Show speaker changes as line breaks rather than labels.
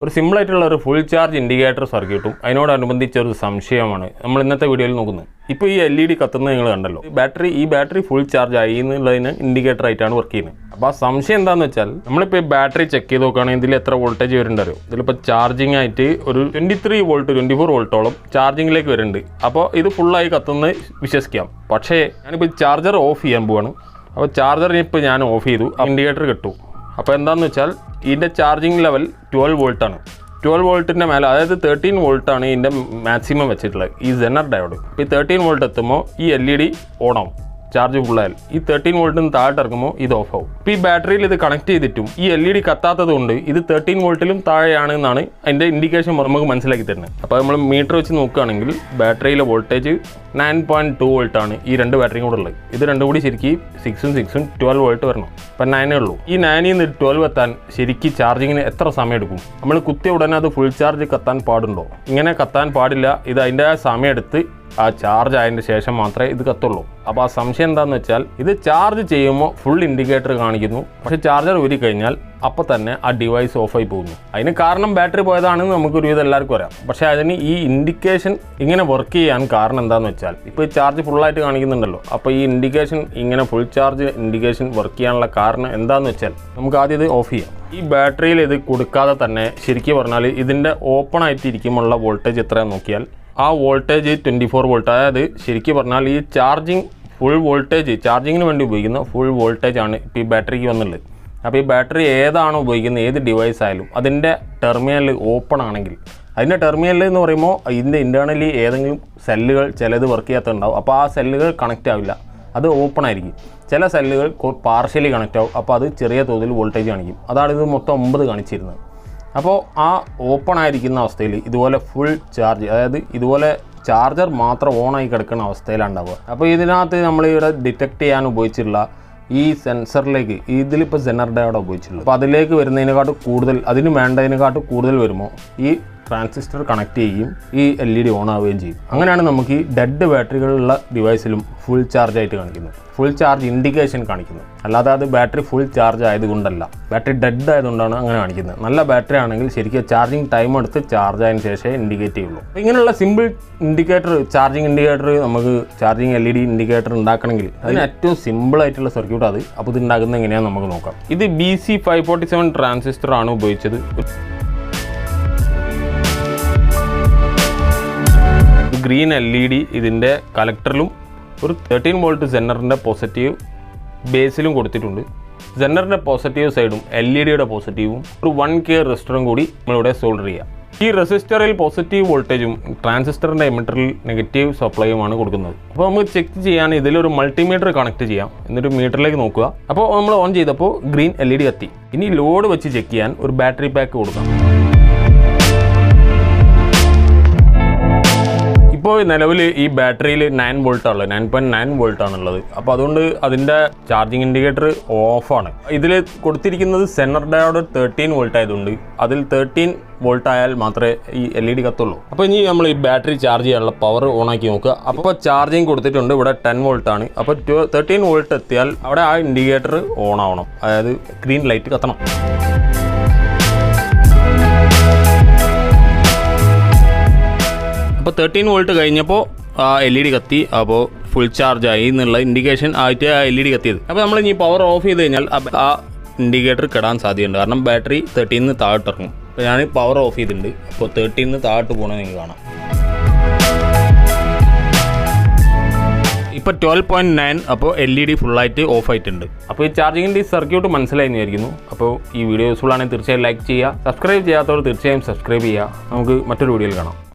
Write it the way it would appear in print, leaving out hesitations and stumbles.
ഒരു സിമ്പിൾ ആയിട്ടുള്ള ഒരു ഫുൾ ചാർജ് ഇൻഡിക്കേറ്റർ സർക്യൂട്ടും അതിനോടനുബന്ധിച്ച ഒരു സംശയമാണ് നമ്മൾ ഇന്നത്തെ വീഡിയോയിൽ നോക്കുന്നത്. ഇപ്പോൾ ഈ LED കത്തുന്നത് നിങ്ങൾ കണ്ടല്ലോ. ഈ ബാറ്ററി ഫുൾ ചാർജ് ആയി എന്നുള്ളതിന് ഇൻഡിക്കേറ്റർ ആയിട്ടാണ് വർക്ക് ചെയ്യുന്നത്. അപ്പോൾ ആ സംശയം എന്താണെന്ന് വെച്ചാൽ നമ്മളിപ്പോൾ ഈ ബാറ്ററി ചെക്ക് ചെയ്ത് നോക്കുകയാണെങ്കിൽ ഇതിൽ എത്ര വോൾട്ടേജ് വരുന്നുണ്ടോ. ഇതിലിപ്പോൾ ചാർജിങ് ആയിട്ട് ഒരു 23 വോൾട്ട് 24 വോൾട്ടോളം ചാർജിങ്ങിലേക്ക് വരുന്നുണ്ട്. അപ്പോൾ ഇത് ഫുള്ളായി കത്തുന്നത് വിശ്വസിക്കാം. പക്ഷേ ഞാനിപ്പോൾ ചാർജർ ഓഫ് ചെയ്യാൻ പോവാണ്. അപ്പോൾ ചാർജറിന് ഇപ്പോൾ ഞാൻ ഓഫ് ചെയ്തു, ഇൻഡിക്കേറ്റർ കിട്ടും. അപ്പോൾ എന്താണെന്ന് വെച്ചാൽ ഇതിൻ്റെ ചാർജിങ് ലെവൽ 12 വോൾട്ടാണ്. 12 വോൾട്ടിൻ്റെ മേലെ, അതായത് 13 വോൾട്ടാണ് ഇതിൻ്റെ മാക്സിമം വെച്ചിട്ടുള്ളത് ഈ സെനർ ഡയോഡ്. ഇപ്പോൾ ഈ 13 വോൾട്ട് എത്തുമ്പോൾ ഈ LED ഓണാവും. ചാർജ് ഫുള്ളായാൽ ഈ 13 വോൾട്ടിന് താഴെ ഇറങ്ങുമ്പോൾ ഇത് ഓഫ് ആവും. ഇപ്പോൾ ഈ ബാറ്ററിയിൽ ഇത് കണക്ട് ചെയ്തിട്ടും ഈ LED കത്താത്തത് കൊണ്ട് ഇത് 13 വോൾട്ടിലും താഴെയാണ് എന്നാണ് അതിൻ്റെ ഇൻഡിക്കേഷൻ നമുക്ക് മനസ്സിലാക്കി തരുന്നത്. അപ്പോൾ നമ്മൾ മീറ്റർ വെച്ച് നോക്കുകയാണെങ്കിൽ ബാറ്ററിയിലെ വോൾട്ടേജ് 9.2 വോൾട്ടാണ് ഈ രണ്ട് ബാറ്ററിയും കൂടെ ഉള്ളത്. ഇത് രണ്ടും കൂടി ശരിക്കും 6ഉം 12 വോൾട്ട് വരണം. അപ്പം 9 ഉള്ളൂ. ഈ 9ൽ നിന്ന് 12 എത്താൻ ശരിക്കും ചാർജിങ്ങിന് എത്ര സമയം എടുക്കും? നമ്മൾ കുത്തിയ ഉടനെ അത് ഫുൾ ചാർജ് കത്താൻ പാടുണ്ടോ? ഇങ്ങനെ കത്താൻ പാടില്ല. ഇത് അതിൻ്റെ സമയം എടുത്ത് ആ ചാർജ് ആയതിൻ്റെ ശേഷം മാത്രമേ ഇത് കത്തുള്ളൂ. അപ്പോൾ ആ സംശയം എന്താണെന്ന് വെച്ചാൽ ഇത് ചാർജ് ചെയ്യുമ്പോൾ ഫുൾ ഇൻഡിക്കേറ്റർ കാണിക്കുന്നു, പക്ഷേ ചാർജർ ഊരി കഴിഞ്ഞാൽ അപ്പോൾ തന്നെ ആ ഡിവൈസ് ഓഫായി പോകുന്നു. അതിന് കാരണം ബാറ്ററി പോയതാണെന്ന് നമുക്കൊരു എല്ലാവർക്കും അറിയാം. പക്ഷേ അതിന് ഈ ഇൻഡിക്കേഷൻ ഇങ്ങനെ വർക്ക് ചെയ്യാൻ കാരണം എന്താണെന്ന് വെച്ചാൽ ഇപ്പോൾ ഈ ചാർജ് ഫുള്ളായിട്ട് കാണിക്കുന്നുണ്ടല്ലോ. അപ്പോൾ ഈ ഇൻഡിക്കേഷൻ ഇങ്ങനെ ഫുൾ ചാർജ് ഇൻഡിക്കേഷൻ വർക്ക് ചെയ്യാനുള്ള കാരണം എന്താണെന്ന് വെച്ചാൽ നമുക്ക് ആദ്യം ഇത് ഓഫ് ചെയ്യാം. ഈ ബാറ്ററിയിൽ ഇത് കൊടുക്കാതെ തന്നെ ശരിക്കും പറഞ്ഞാൽ ഇതിൻ്റെ ഓപ്പൺ ആയിട്ട് ഇരിക്കുമ്പോഴുള്ള വോൾട്ടേജ് എത്രയാണെന്ന് നോക്കിയാൽ ആ വോൾട്ടേജ് 24 വോൾട്ട്. അതായത് ശരിക്കും പറഞ്ഞാൽ ഈ ചാർജിങ് ഫുൾ വോൾട്ടേജ്, ചാർജിങ്ങിന് വേണ്ടി ഉപയോഗിക്കുന്ന ഫുൾ വോൾട്ടേജ് ആണ് ഇപ്പോൾ ഈ ബാറ്ററിക്ക് വന്നുള്ളത്. അപ്പോൾ ഈ ബാറ്ററി ഏതാണോ ഉപയോഗിക്കുന്നത്, ഏത് ഡിവൈസ് ആയാലും അതിൻ്റെ ടെർമിനൽ ഓപ്പൺ ആണെങ്കിൽ, അതിൻ്റെ ടെർമിനൽ എന്ന് പറയുമ്പോൾ ഇതിൻ്റെ ഇൻറ്റേർണലി ഏതെങ്കിലും സെല്ലുകൾ ചിലത് വർക്ക് ചെയ്യാത്തുണ്ടാവും. അപ്പോൾ ആ സെല്ലുകൾ കണക്റ്റ് ആവില്ല, അത് ഓപ്പൺ ആയിരിക്കും. ചില സെല്ലുകൾ പാർഷ്യലി കണക്റ്റ് ആവും. അപ്പോൾ അത് ചെറിയ തോതിൽ വോൾട്ടേജ് കാണിക്കും. അതാണ് ഇത് മൊത്തം 9 കാണിച്ചിരുന്നത്. അപ്പോൾ ആ ഓപ്പൺ ആയിരിക്കുന്ന അവസ്ഥയിൽ ഇതുപോലെ ഫുൾ ചാർജ്, അതായത് ഇതുപോലെ ചാർജർ മാത്രം ഓണായി കിടക്കുന്ന അവസ്ഥയിലാണ് ഉണ്ടാവുക. അപ്പോൾ ഇതിനകത്ത് നമ്മളിവിടെ ഡിറ്റക്ട് ചെയ്യാൻ ഉപയോഗിച്ചിട്ടുള്ള ഈ സെൻസറിലേക്ക് ഇതിലിപ്പോൾ സെനർ ഡയോഡ് ഉപയോഗിച്ചിട്ടുള്ളത്. അപ്പോൾ അതിലേക്ക് വരുന്നതിനെക്കാട്ടും കൂടുതൽ, അതിന് വേണ്ടതിനെക്കാട്ടും കൂടുതൽ വരുമ്പോൾ ഈ ട്രാൻസിസ്റ്റർ കണക്ട് ചെയ്യുകയും ഈ LED ഓൺ ആവുകയും ചെയ്യും. അങ്ങനെയാണ് നമുക്ക് ഈ ഡെഡ് ബാറ്ററികളുള്ള ഡിവൈസിലും ഫുൾ ചാർജ് ആയിട്ട് കാണിക്കുന്നത്, ഫുൾ ചാർജ് ഇൻഡിക്കേഷൻ കാണിക്കുന്നത്. അല്ലാതെ അത് ബാറ്ററി ഫുൾ ചാർജ് ആയതുകൊണ്ടല്ല, ബാറ്ററി ഡെഡ് ആയതുകൊണ്ടാണ് അങ്ങനെ കാണിക്കുന്നത്. നല്ല ബാറ്ററി ആണെങ്കിൽ ശരിക്കും ചാർജിങ് ടൈം എടുത്ത് ചാർജ് ആയതിനു ശേഷമേ ഇൻഡിക്കേറ്റ് ചെയ്യുള്ളൂ. അപ്പോൾ ഇങ്ങനെയുള്ള സിമ്പിൾ ഇൻഡിക്കേറ്റർ, ചാർജിങ് ഇൻഡിക്കേറ്റർ, നമുക്ക് ചാർജിങ് LED ഇൻഡിക്കേറ്റർ ഉണ്ടാക്കണമെങ്കിൽ അതിന് ഏറ്റവും സിമ്പിൾ ആയിട്ടുള്ള സർക്യൂട്ട് അത്. അപ്പോൾ ഇത് ഉണ്ടാക്കുന്നത് എങ്ങനെയാണെന്ന് നമുക്ക് നോക്കാം. ഇത് BC547 ട്രാൻസിസ്റ്റർ ആണ് ഉപയോഗിച്ചത്. ഗ്രീൻ LED ഇതിൻ്റെ കലക്ടറിലും ഒരു 13 വോൾട്ട് സെന്നറിൻ്റെ പോസിറ്റീവ് ബേസിലും കൊടുത്തിട്ടുണ്ട്. സെന്നറിൻ്റെ പോസിറ്റീവ് സൈഡും LEDയുടെ പോസിറ്റീവും ഒരു 1K റെസിസ്റ്ററും കൂടി നമ്മളിവിടെ സോൾഡർ ചെയ്യാം. ഈ റെസിസ്റ്ററിൽ പോസിറ്റീവ് വോൾട്ടേജും ട്രാൻസിസ്റ്ററിൻ്റെ എമിറ്ററിൽ നെഗറ്റീവ് സപ്ലൈയുമാണ് കൊടുക്കുന്നത്. അപ്പോൾ നമുക്ക് ചെക്ക് ചെയ്യാൻ ഇതിലൊരു മൾട്ടിമീറ്റർ കണക്ട് ചെയ്യാം. എന്നിട്ട് മീറ്ററിലേക്ക് നോക്കുക. അപ്പോൾ നമ്മൾ ഓൺ ചെയ്തപ്പോൾ ഗ്രീൻ LED കത്തി. ഇനി ലോഡ് വെച്ച് ചെക്ക് ചെയ്യാൻ ഒരു ബാറ്ററി പാക്ക് കൊടുക്കാം. ഇപ്പോൾ നിലവിൽ ഈ ബാറ്ററിയിൽ 9 വോൾട്ടാണുള്ളത്, 9.9 വോൾട്ടാണുള്ളത്. അപ്പോൾ അതുകൊണ്ട് അതിൻ്റെ ചാർജിങ് ഇൻഡിക്കേറ്റർ ഓഫാണ്. ഇതിൽ കൊടുത്തിരിക്കുന്നത് സെനർ ഡയോഡ് 13 വോൾട്ട് ആയതുകൊണ്ട് അതിൽ 13 വോൾട്ട് ആയാൽ മാത്രമേ ഈ LED കത്തുള്ളൂ. അപ്പോൾ ഇനി നമ്മൾ ഈ ബാറ്ററി ചാർജ് ചെയ്യാനുള്ള പവർ ഓണാക്കി നോക്കുക. അപ്പോൾ ചാർജിങ് കൊടുത്തിട്ടുണ്ട്, ഇവിടെ 10 വോൾട്ടാണ്. അപ്പോൾ 13 വോൾട്ട് എത്തിയാൽ അവിടെ ആ ഇൻഡിക്കേറ്റർ ഓൺ ആവണം, അതായത് ഗ്രീൻ ലൈറ്റ് കത്തണം. അപ്പോൾ 13 വോൾട്ട് കഴിഞ്ഞപ്പോൾ ആ LED കത്തി. അപ്പോൾ ഫുൾ ചാർജ് ആയി എന്നുള്ള ഇൻഡിക്കേഷൻ ആയിട്ട് ആ LED കത്തിയത്. അപ്പോൾ നമ്മൾ ഇനി പവർ ഓഫ് ചെയ്ത് കഴിഞ്ഞാൽ ആ ഇൻഡിക്കേറ്റർ കെടാൻ സാധ്യതയുണ്ട്. കാരണം ബാറ്ററി 13 താഴോട്ട് ഇറങ്ങും. അപ്പോൾ ഞാൻ പവർ ഓഫ് ചെയ്തിട്ടുണ്ട്. അപ്പോൾ 13 താഴോട്ട് പോകണമെന്ന് നിങ്ങൾക്ക് കാണാം. ഇപ്പോൾ 12.9. അപ്പോൾ LED ഫുള്ളായിട്ട് ഓഫ് ആയിട്ടുണ്ട്. അപ്പോൾ ഈ ചാർജിങ്ങിൻ്റെ ഈ സർക്യൂട്ട് മനസ്സിലായി വിചാരിക്കുന്നു. അപ്പോൾ ഈ വീഡിയോ യൂസ്ഫുൾ ആണെങ്കിൽ തീർച്ചയായും ലൈക്ക് ചെയ്യുക. സബ്സ്ക്രൈബ് ചെയ്യാത്തവർ തീർച്ചയായും സബ്സ്ക്രൈബ് ചെയ്യുക. നമുക്ക് മറ്റൊരു വീഡിയോയിൽ കാണാം.